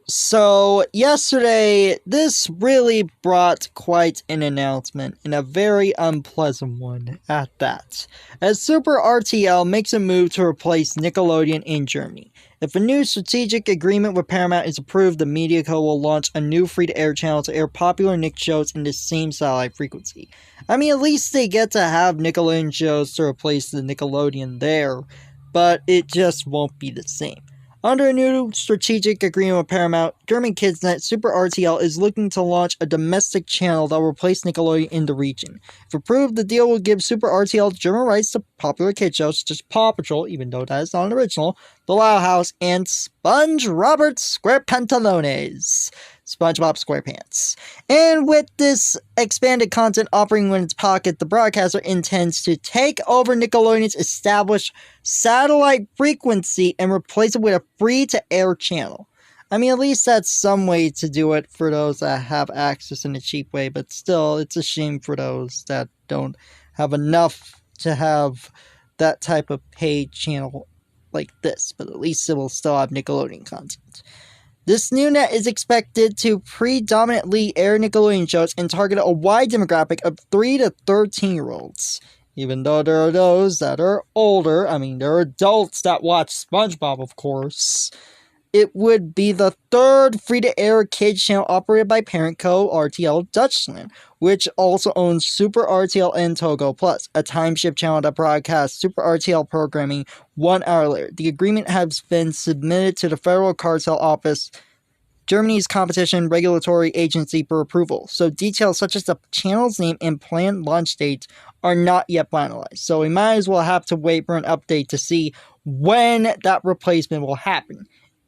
So, yesterday, this really brought quite an announcement, and a very unpleasant one at that, as Super RTL makes a move to replace Nickelodeon in Germany. If a new strategic agreement with Paramount is approved, the media co will launch a new free-to-air channel to air popular Nick shows in the same satellite frequency. I mean, at least they get to have Nickelodeon shows to replace the Nickelodeon there, but it just won't be the same. Under a new strategic agreement with Paramount, German Kidsnet, Super RTL is looking to launch a domestic channel that will replace Nickelodeon in the region. If approved, the deal will give Super RTL German rights to popular kid shows such as Paw Patrol, even though that is not an original, The Loud House, and Sponge Robert Squarepantalones. SpongeBob SquarePants. And with this expanded content offering in its pocket, the broadcaster intends to take over Nickelodeon's established satellite frequency and replace it with a free-to-air channel. I mean, at least that's some way to do it for those that have access in a cheap way, but still, it's a shame for those that don't have enough to have that type of paid channel like this, but at least it will still have Nickelodeon content. This new net is expected to predominantly air Nickelodeon shows and target a wide demographic of 3 to 13-year-olds. Even though there are those that are older, there are adults that watch SpongeBob, of course. It would be the third free-to-air kids channel operated by parent co RTL Deutschland, which also owns Super RTL and Togo Plus, a time-shift channel that broadcasts Super RTL programming 1 hour later. The agreement has been submitted to the Federal Cartel Office, Germany's competition regulatory agency, for approval, so details such as the channel's name and planned launch dates are not yet finalized. So we might as well have to wait for an update to see when that replacement will happen,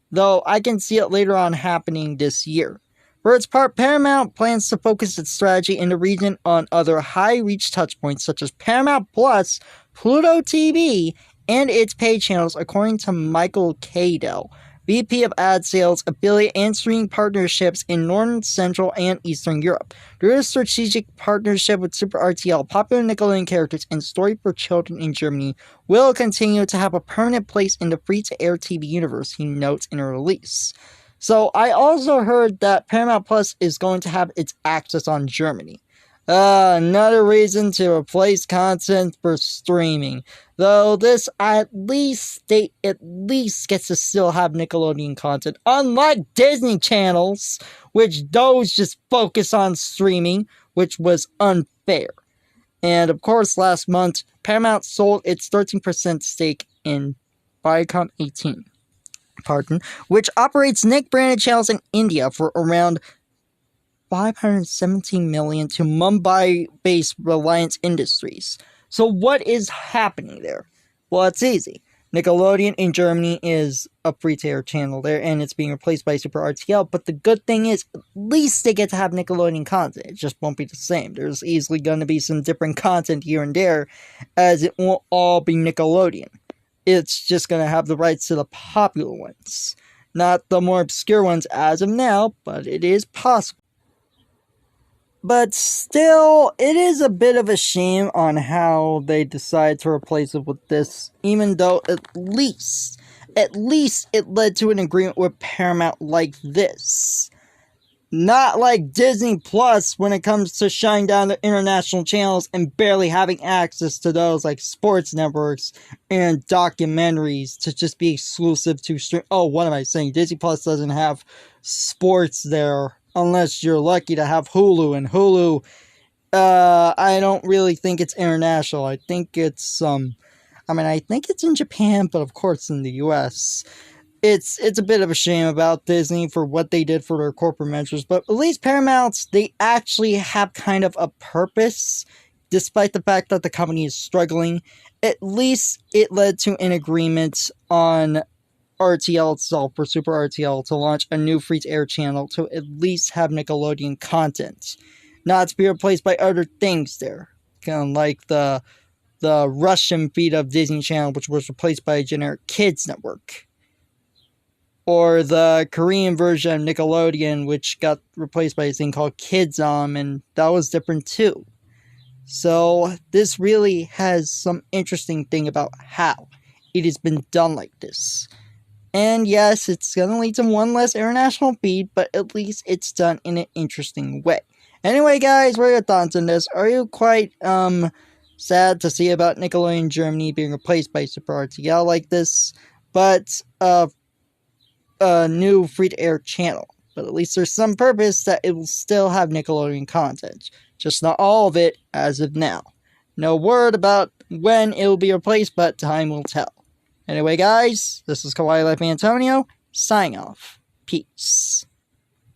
though I can see it later on happening this year. For its part, Paramount plans to focus its strategy in the region on other high-reach touchpoints such as Paramount Plus, Pluto TV, and its paid channels, according to Michael Cadell, VP of Ad Sales, Affiliate, and Streaming Partnerships in Northern, Central, and Eastern Europe. Through a strategic partnership with Super RTL, popular Nickelodeon characters and story for children in Germany will continue to have a permanent place in the free-to-air TV universe, he notes in a release. So, I also heard that Paramount Plus is going to have its access on Germany. Another reason to replace content for streaming. Though this at least gets to still have Nickelodeon content, unlike Disney channels, which those just focus on streaming, which was unfair. And of course, last month, Paramount sold its 13% stake in Viacom 18, which operates Nick-branded channels in India for around $517 million to Mumbai-based Reliance Industries. So what is happening there? Well, it's easy. Nickelodeon in Germany is a free-to-air channel there, and it's being replaced by Super RTL, but the good thing is, at least they get to have Nickelodeon content. It just won't be the same. There's easily going to be some different content here and there, as it won't all be Nickelodeon. It's just going to have the rights to the popular ones. Not the more obscure ones as of now, but it is possible. But still, it is a bit of a shame on how they decide to replace it with this, even though at least it led to an agreement with Paramount like this. Not like Disney Plus when it comes to shutting down the international channels and barely having access to those like sports networks and documentaries to just be exclusive to stream. Oh, what am I saying? Disney Plus doesn't have sports there. Unless you're lucky to have Hulu, and Hulu, I don't really think it's international. I think it's, I think it's in Japan, but of course in the US. It's a bit of a shame about Disney for what they did for their corporate measures, but at least Paramount, they actually have kind of a purpose, despite the fact that the company is struggling. At least it led to an agreement on RTL itself, for Super RTL, to launch a new free-to-air channel to at least have Nickelodeon content, not to be replaced by other things there, kind of like the Russian feed of Disney Channel, which was replaced by a generic kids network, or the Korean version of Nickelodeon, which got replaced by a thing called Kidzom, and that was different too. So this really has some interesting thing about how it has been done like this. And yes, it's going to lead to one less international feed, but at least it's done in an interesting way. Anyway, guys, what are your thoughts on this? Are you quite sad to see about Nickelodeon Germany being replaced by Super RTL like this? But a new free-to-air channel. But at least there's some purpose that it will still have Nickelodeon content. Just not all of it as of now. No word about when it will be replaced, but time will tell. Anyway, guys, this is Kawaii Life Antonio, signing off. Peace.